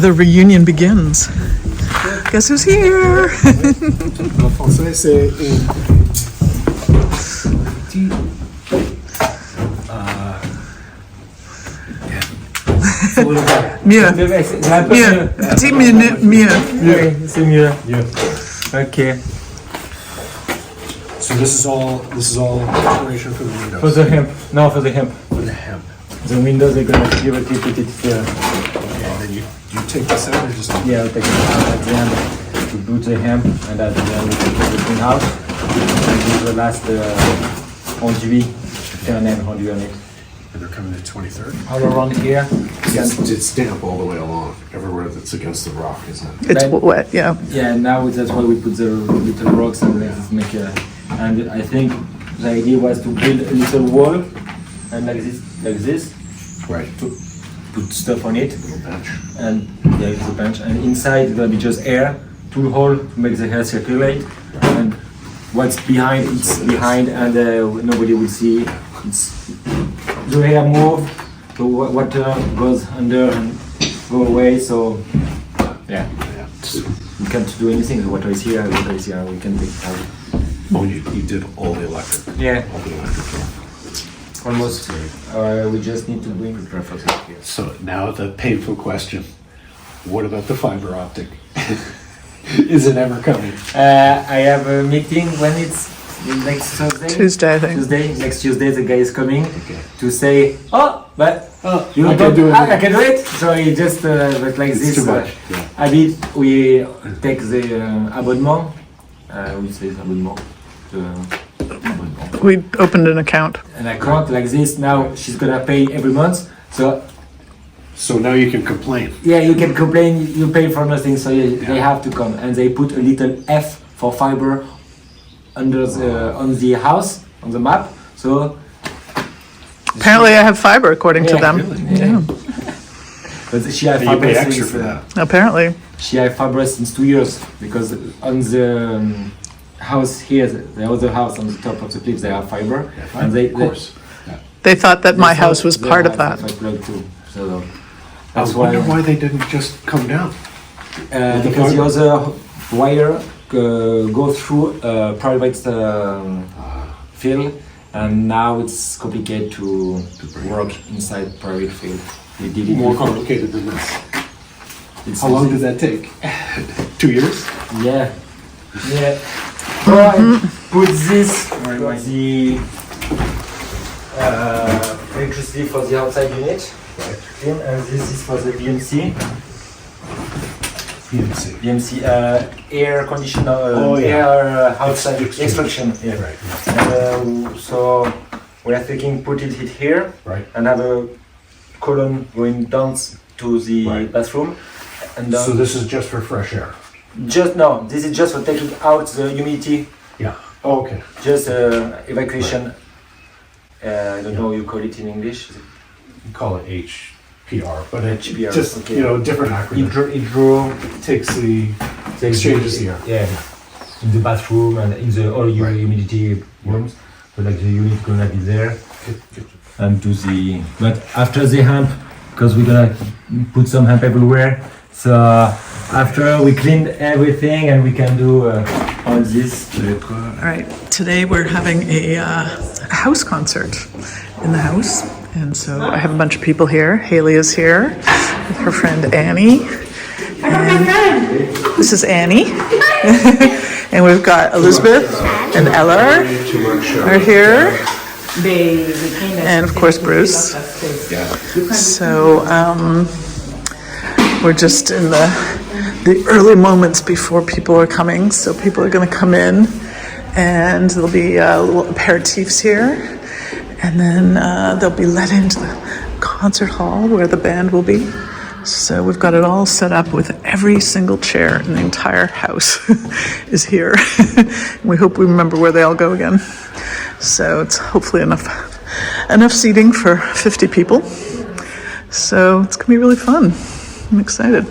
The reunion begins. Guess who's here? En français, c'est Mieux. Mieux. Petit minute mieux. Oui, c'est mieux. Ok. So this is all decoration for the windows. For the hemp. No, for the hemp. For the hemp. The windows they're gonna directly put it here. Okay, and then you take this out or just Yeah, I'll take it out at the end to put the hemp, and at the end we put the greenhouse. And this is the last enduit, éternel enduit on it. and they're coming the 23rd. All around here. It's damp all the way along, everywhere that's against the rock, isn't it? It's wet, yeah. Yeah, now that's why we put the little rocks and let's make a. And I think the idea was to build a little wall, and like this, Right. to put stuff on it. Little bench. And yeah, it's a bench, and inside it's gonna be just air, two hole to make the air circulate, and what's behind, it's behind, and nobody will see. It's the air move, the water goes under and go away. So yeah, we can't do anything. The water is here, the water is here. We can take it out. Oh, you did all the electric. Yeah, All the electric. almost. We just need to bring the traffic here. So now the painful question: what about the fiber optic? Is it ever coming? I have a meeting when it's next Thursday. Tuesday, I think. Next Tuesday, the guy is coming Okay. to say, but you I can do it. I can do it. So he just but like It's this. too much. Yeah. I did. We take the abonnement. We say abonnement. Abonnement. We opened an account. An account like this. Now she's gonna pay every month. So now you can complain. Yeah, you can complain, you pay for nothing, so they have to come. And they put a little F for fiber under on the house, on the map. So Apparently I have fiber, according to Yeah, them. really? Yeah. but she had And you fiber pay extra since, for that. Apparently. She had fiber since 2 years, because on the house here, the other house on the top of the cliff, they have fiber. And Of course. They thought that my house was part of that. Too, so I that's wonder why they didn't just come down. because the other wire go through a private field, and now it's complicated to work inside private field. We did it More before. complicated than this. It's How long did that take? 2 years? Yeah. Yeah. So I put this for the electricity for the outside unit. Right. And this is for the BMC. BMC air conditioner, air outside extraction. Yeah. Right. So we are thinking put it here, Right. and have a column going down to the Right. bathroom. And So this is just for fresh air? this is just for taking out the humidity, Yeah. Oh, okay. just evacuation. I don't know how you call it in English. You call it HPR, but it HPR, just, okay. you know, different acronym. Hydro Takes the, exchanges the air. Yeah, in the bathroom and in the all your Right. humidity rooms. So like the unit gonna be there and do the. But after the hemp, because we're gonna put some hemp everywhere. So after we clean everything and we can do all this. All right, today we're having a house concert in the house. And so I have a bunch of people here. Haley is here with her friend Annie. And this is Annie. And we've got Elizabeth and Ella are here. And of course Bruce. So we're just in the early moments before people are coming. So people are going to come in, and there'll be little aperitifs here. And then they'll be let into the concert hall where the band will be. So we've got it all set up with every single chair in the entire house is here. We hope we remember where they all go again. So it's hopefully enough seating for 50 people. So it's gonna be really fun. I'm excited.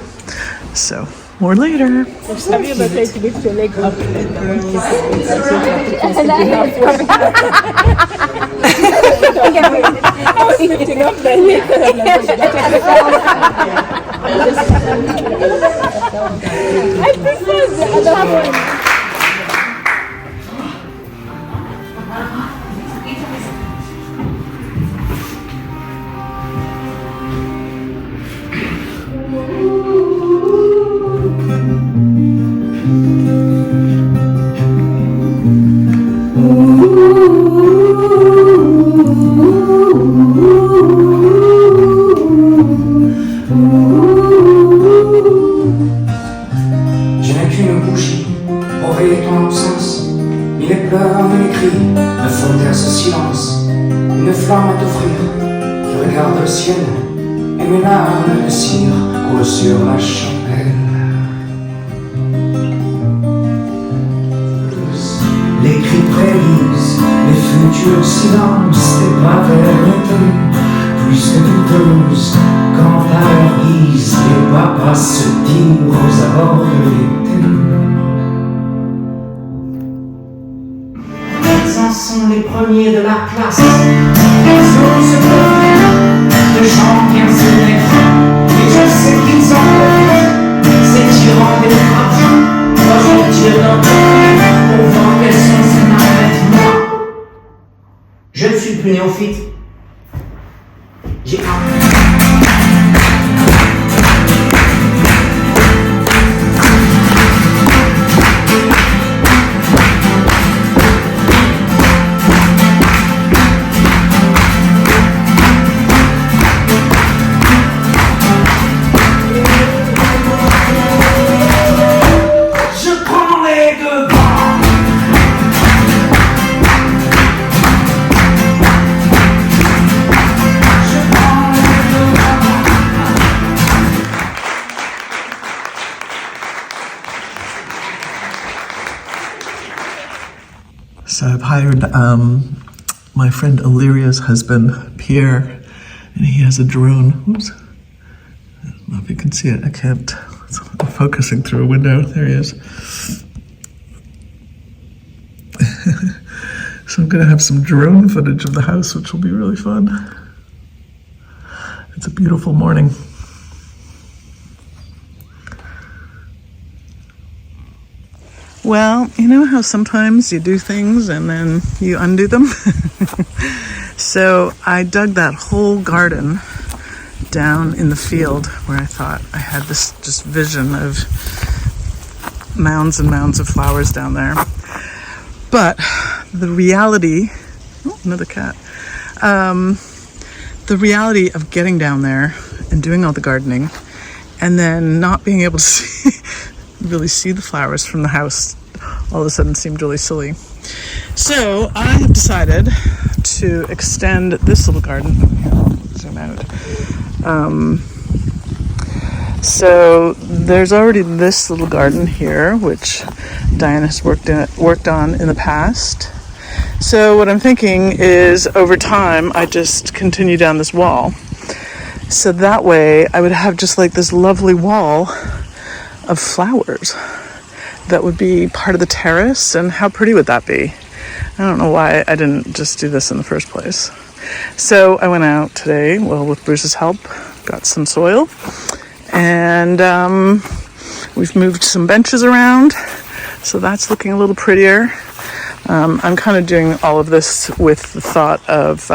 So More later. Have you ever tried to lift your leg up lifting up the I prefer the other one. Je n'ai qu'une bougie pour veiller ton absence. Ni les pleurs, ni les cris ne font taire ce silence. Une flamme à t'offrir qui regarde le ciel, et mes larmes de cire coulent sur la chapelle. Les cris prédisent les futurs silences des paternités, plus que douteuses quand à leur guise les papas se tirent aux abords de l'été. Ils en sont les premiers de la classe, ils osent se plaindre de gens bien élèves, et je sais qu'ils en peuvent, ces tyrans démocrates. Moi je tire d'un côté pour voir quelles sont ces navettes. Moi, je ne suis plus néophyte. J'ai hâte. So I've hired my friend Illyria's husband, Pierre, and he has a drone. Oops. I don't know if you can see it. I can't. It's focusing through a window. There he is. So I'm going to have some drone footage of the house, which will be really fun. It's a beautiful morning. Well, you know how sometimes you do things and then you undo them? So I dug that whole garden down in the field where I thought I had this just vision of mounds and mounds of flowers down there. But the reality, oh, another cat, the reality of getting down there and doing all the gardening and then not being able to really see the flowers from the house all of a sudden seemed really silly. So I have decided to extend this little garden. Zoom out. So there's already this little garden here, which Diane has worked on in the past. So what I'm thinking is over time I just continue down this wall. So that way I would have just like this lovely wall of flowers that would be part of the terrace, and how pretty would that be? I don't know why I didn't just do this in the first place. So I went out today, well, with Bruce's help, got some soil, and we've moved some benches around, so that's looking a little prettier. I'm kind of doing all of this with the thought of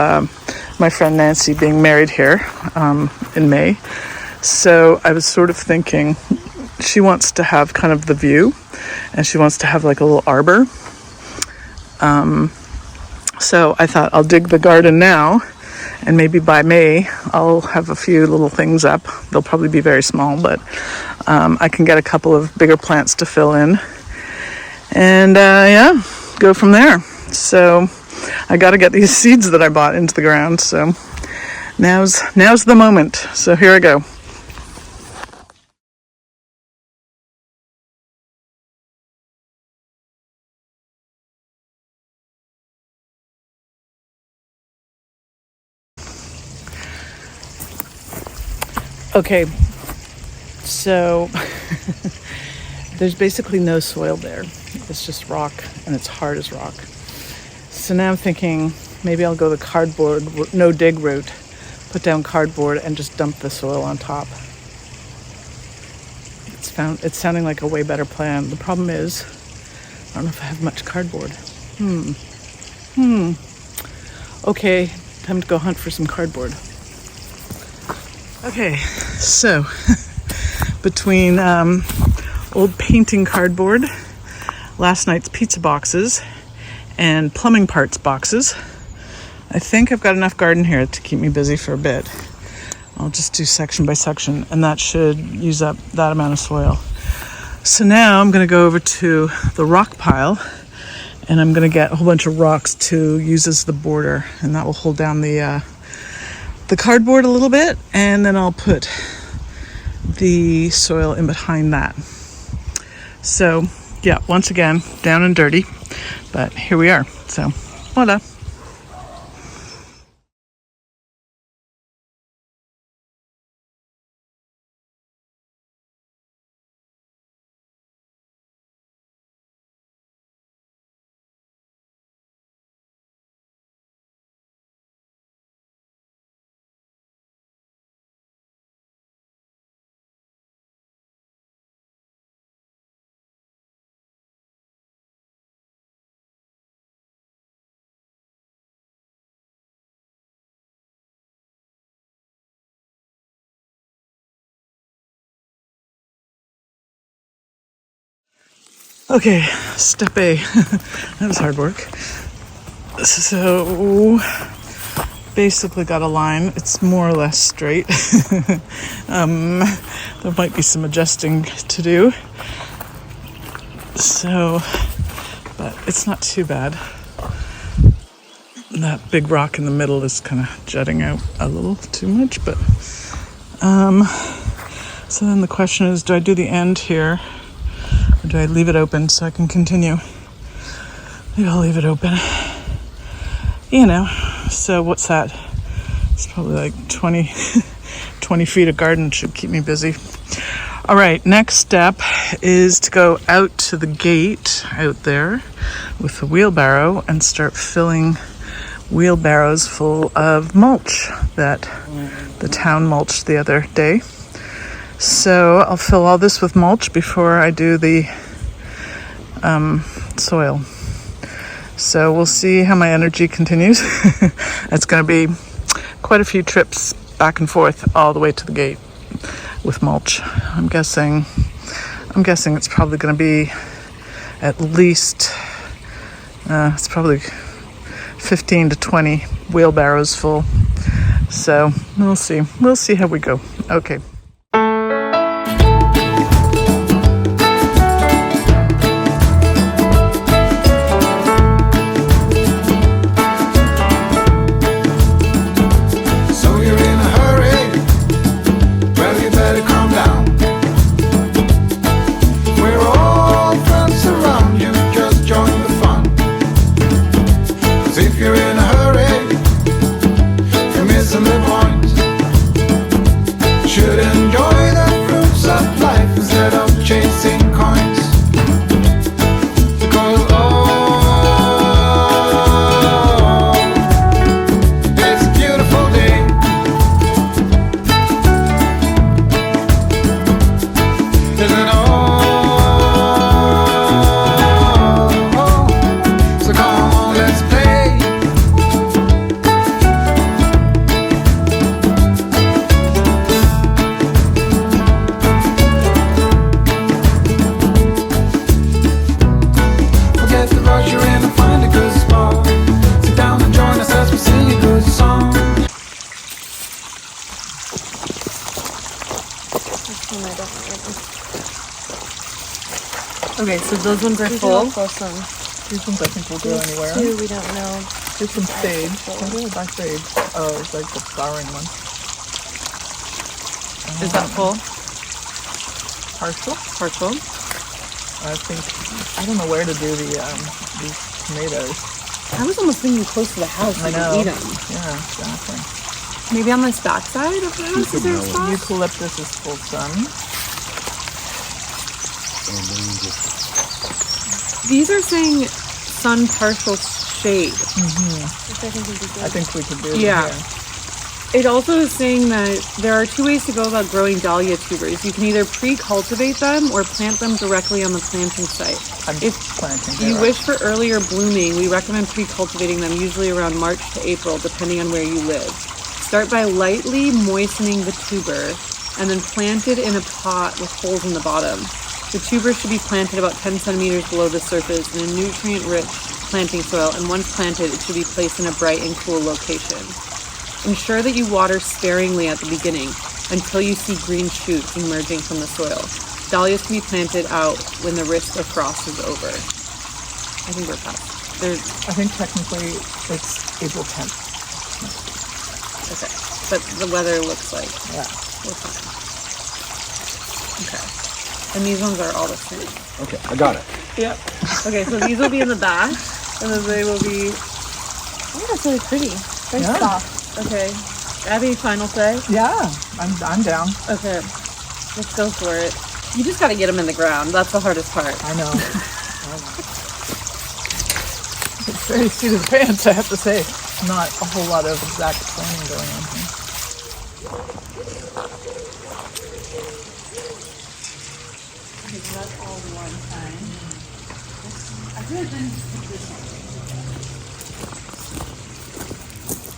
my friend Nancy being married here in May. So I was sort of thinking she wants to have kind of the view, and she wants to have like a little arbor. So I thought I'll dig the garden now, and maybe by May I'll have a few little things up. They'll probably be very small, but I can get a couple of bigger plants to fill in, and yeah, go from there. So I got to get these seeds that I bought into the ground. So now's the moment. So here I go. Okay, so There's basically no soil there. It's just rock, and it's hard as rock. So now I'm thinking maybe I'll go the cardboard, no dig route, put down cardboard and just dump the soil on top. It's sounding like a way better plan. The problem is, I don't know if I have much cardboard. Okay, time to go hunt for some cardboard. Okay, so between old painting cardboard, last night's pizza boxes, and plumbing parts boxes, I think I've got enough garden here to keep me busy for a bit. I'll just do section by section, and that should use up that amount of soil. So now I'm going to go over to the rock pile, and I'm going to get a whole bunch of rocks to use as the border, and that will hold down the cardboard a little bit, and then I'll put the soil in behind that. So yeah, once again, down and dirty, but here we are. So voila. Okay, step A. That was hard work. So basically got a line. It's more or less straight. There might be some adjusting to do. So, but it's not too bad. That big rock in the middle is kind of jutting out a little too much, but so then the question is, do I do the end here? Or do I leave it open so I can continue? Maybe I'll leave it open. You know, so what's that? It's probably like 20 feet of garden should keep me busy. All right, next step is to go out to the gate out there with the wheelbarrow and start filling wheelbarrows full of mulch that the town mulched the other day. So I'll fill all this with mulch before I do the soil. So we'll see how my energy continues. It's going to be quite a few trips back and forth all the way to the gate with mulch. I'm guessing it's probably going to be at least it's probably 15 to 20 wheelbarrows full. So we'll see how we go. Okay. Okay, so those ones are full. These ones I think will go anywhere. Two, we don't know. There's some sage. Oh, by sage. Oh, it's like the flowering one. Is that full? Partial. Partial. I think I don't know where to do the these tomatoes. I was almost thinking close to the house. I We know. can eat them. Yeah, exactly. Maybe on this back side of the house is there a spot? Eucalyptus is full sun. These are saying sun partial shade. I think we could do it. Yeah. It also is saying that there are two ways to go about growing dahlia tubers. You can either pre-cultivate them or plant them directly on the planting site. If you wish for earlier blooming, we recommend pre-cultivating them usually around March to April, depending on where you live. Start by lightly moistening the tuber and then plant it in a pot with holes in the bottom. The tuber should be planted about 10 centimeters below the surface in a nutrient-rich planting soil, and once planted, it should be placed in a bright and cool location. Ensure that you water sparingly at the beginning until you see green shoots emerging from the soil. Dahlias can be planted out when the risk of frost is over. I think we're past. I think technically it's April 10th. Okay, but the weather looks like we're fine. Okay, and these ones are all the same. Okay, I got it. Yep. Okay, so these will be in the back, and then they will be. Oh, that's really pretty. Very soft. Okay. Abby, final say? Yeah, I'm down. Okay. Let's go for it. You just gotta get them in the ground. That's the hardest part. I know. It's very seat of the pants, I have to say. Not a whole lot of exact planning going on here. That's all one time. I feel like then put this on.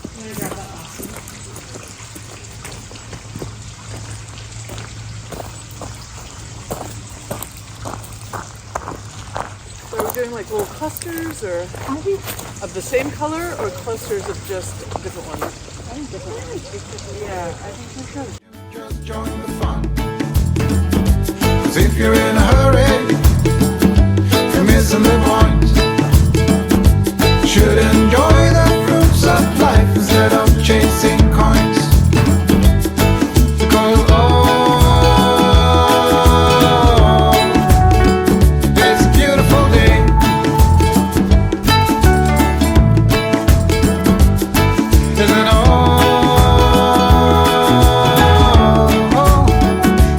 I'm gonna grab that last one. So are we doing like little clusters or of the same color or clusters of just different ones? I think different ones. Yeah, I think we should. Just join the fun. 'Cause if you're in a hurry, you're missing the point. Should enjoy the fruits of life instead of chasing coins. Because it's a beautiful day. Isn't it?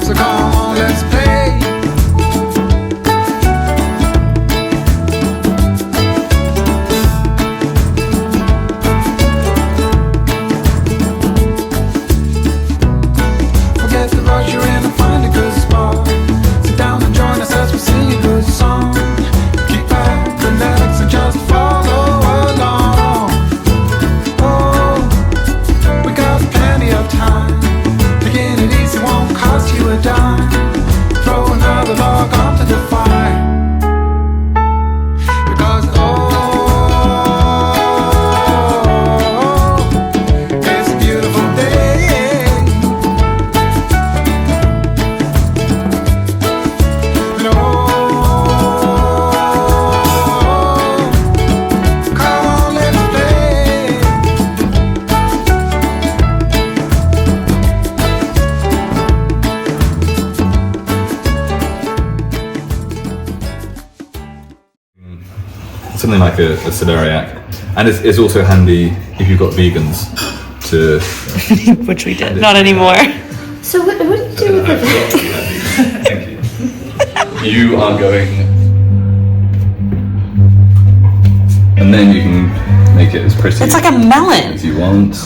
So come on, let's play. Forget the rush, you're in and find a good spot. Sit down and join us as we sing a good song. Keep back, relax, and just follow along. Oh, we got plenty of time. Taking it easy won't cost you a dime. Throw another log onto the fire. Because it's a beautiful day. And come on, let's play. Something like a celeriac, and it's also handy if you've got vegans to. Which we did. Not anymore. So what do you do with it? Thank you. You are going, and then you can make it as pretty It's like a melon. as you want.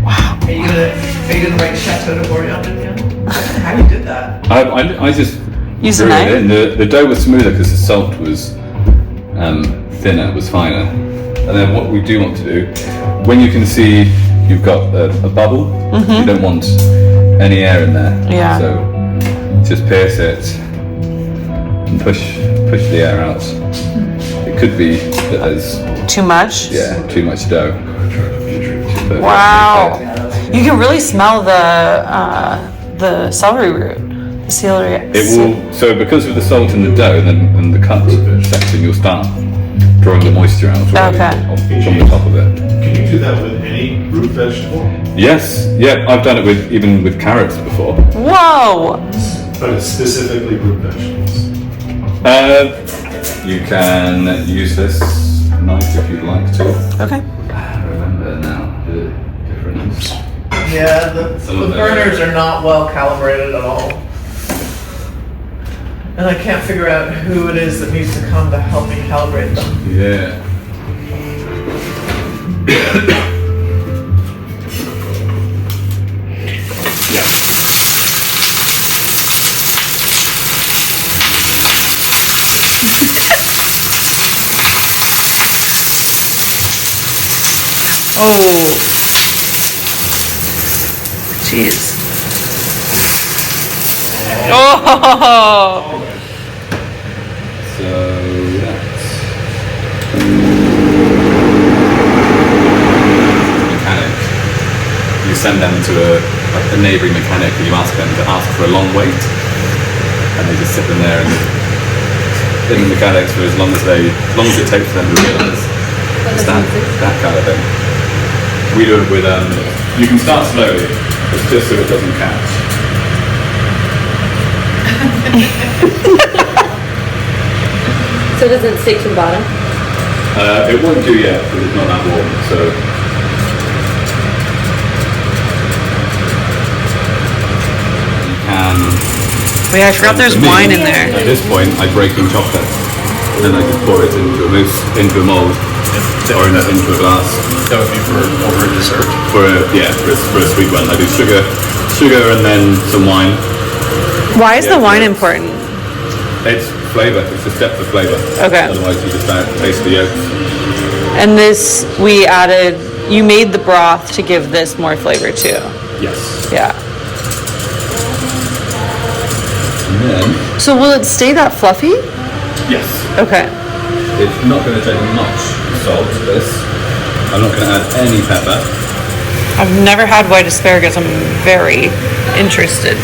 Are you gonna write Chateau de Borie on it again? How you did that? I just Use a drew it knife? in. The dough was smoother because the salt was thinner, was finer. And then what we do want to do, when you can see you've got a bubble, you don't want any air in there. Yeah. So just pierce it and push the air out. It could be that there's Too much? too much dough. But Wow. You can really smell the celery root. The celery. it will. So because of the salt in the dough and the cut section, you'll start drawing the moisture out already from the top of it. Can you do that with any root vegetable? Yes, yeah, I've done it even with carrots before. Whoa! But it's specifically root vegetables. You can use this knife if you'd like to. Okay. I remember now the difference. Yeah, the Some of them- burners are not well calibrated at all. And I can't figure out who it is that needs to come to help me calibrate them. Yeah. Oh. Jeez. Oh. So that's mechanic. You send them to a neighbouring mechanic and you ask them to ask for a long wait, and they just sit them there and in the mechanics for as long as it takes for them to realise. It's that kind of thing. We do it with you can start slowly. It's just so it doesn't catch. So it doesn't stick to the bottom? It won't do yet because it's not that warm. So you can. Wait, I forgot there's wine in there. At this point, I break in chocolate, and then I just pour it into a mold, or into a glass. That would be for over a dessert. For a sweet one. I do sugar, and then some wine. Why is Yeah, the wine so- important? It's flavour. It's just depth of flavour. Okay. Otherwise, you just don't taste the yolks. And this, we added, you made the broth to give this more flavor too. Yes. Yeah. And then So will it stay that fluffy? yes. Okay. It's not going to take much salt to this. I'm not going to add any pepper. I've never had white asparagus. I'm very interested.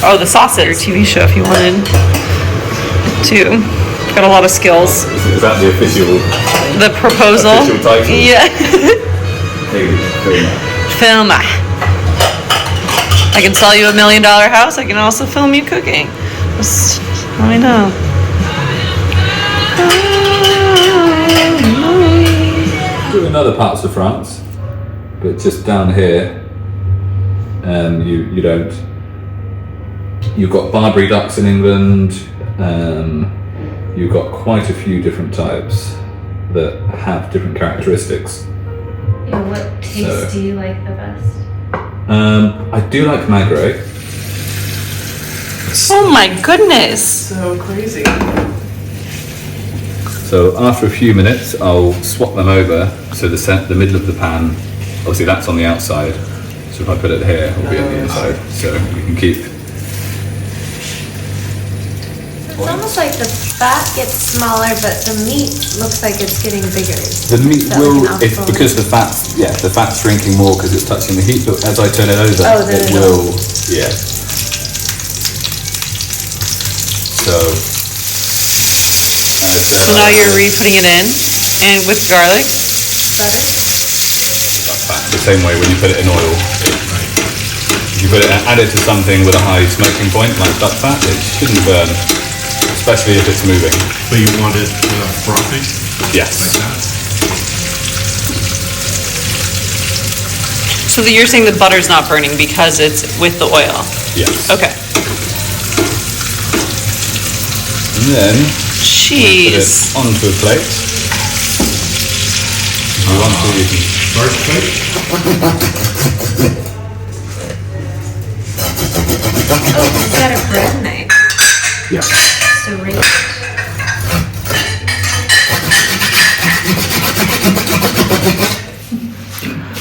Oh, the sausage TV show if you wanted to. Got a lot of skills. Is that the official The proposal. official title? Yeah. Film. Film. I can sell you $1 million house. I can also film you cooking. Just let me know. In other parts of France, but just down here, you don't. You've got Barbary ducks in England. You've got quite a few different types that have different characteristics. And what taste do you like the best? I do like Magret. Oh my goodness. So crazy. So after a few minutes, I'll swap them over. So the middle of the pan, obviously that's on the outside. So if I put it here, it'll be on the inside. So you can keep. It's almost like the fat gets smaller, but the meat looks like it's getting bigger. The meat So will, like an it's apple. because the fat's shrinking more because it's touching the heat, but as I turn it over, Oh, then it it'll- will, yeah. So, So now you're re-putting it in, and with garlic. Butter? the same way when you put it in oil. If you add it to something with a high smoking point, like duck fat, it shouldn't burn, especially if it's moving. But you want it frothy, Yes. like that? So that you're saying the butter's not burning because it's with the oil. Yes. Okay. And then Jeez. put it onto a plate. If you want to, you can. Large plate? Oh, is that a bread knife? Yeah. Serrated.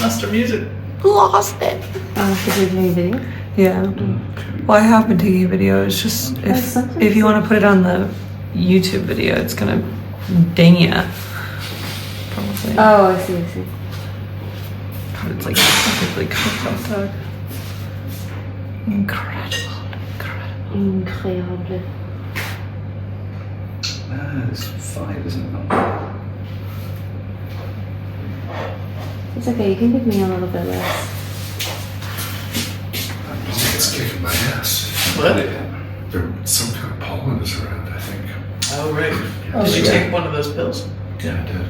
Lost our music. Lost it. Video? Yeah. Well, I have been taking a video. It's just if you want to put it on the YouTube video, it's gonna ding ya. Probably. Oh, I see, I see. God, it's like perfectly cooked hot dog. Incredible. Incroyable. There's 5, isn't it? It's okay, you can give me a little bit less. It's kicking my ass. What? There, some kind of pollen is around, I think. Oh, right. Did you take one of those pills? Yeah, I did.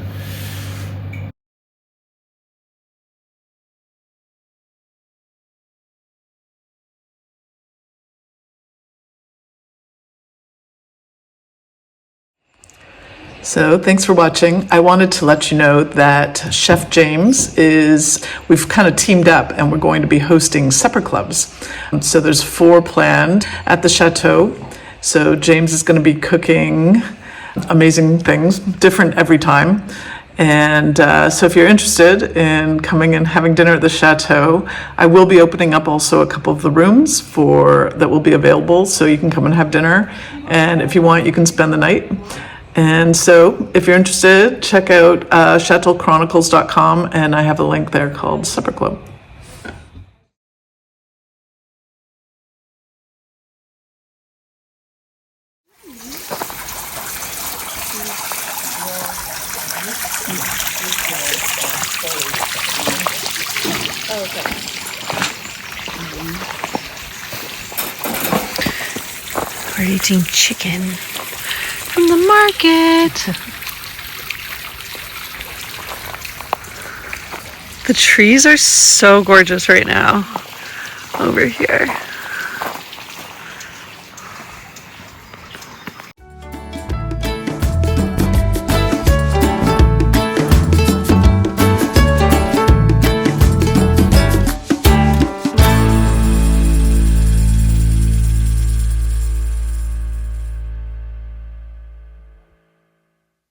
So thanks for watching. I wanted to let you know that Chef James we've kind of teamed up and we're going to be hosting supper clubs. So there's 4 planned at the Chateau. So James is going to be cooking amazing things, different every time. And so if you're interested in coming and having dinner at the Chateau, I will be opening up also a couple of the rooms that will be available, so you can come and have dinner. And if you want, you can spend the night. And so if you're interested, check out ChateauChronicles.com, and I have a link there called Supper Club. We're eating chicken from the market. The trees are so gorgeous right now over here.